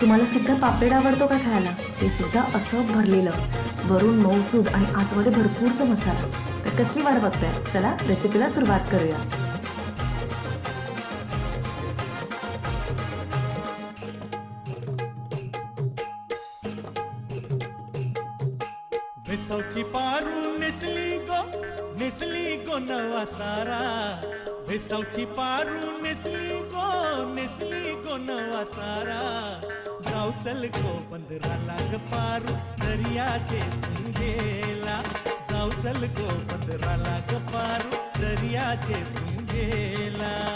तुम्हाला सुद्धा पापलेट आवडतो का खायला? ते सुद्धा असं भरलेलं, वरून मऊसूद आणि आतमध्ये भरपूरचा मसाला. तर कसली वाट बघताय? चला रेसिपीला सुरुवात करूया. भेसावची पारू नेसली गो नवा सारा. भेसावची पारू नेसली गो नवा सारा. जाऊ चल गो पंधराला ग पारू दर्याचे गेला. जाऊ चल गो पंधराला ग पारू दर्याचे गेला.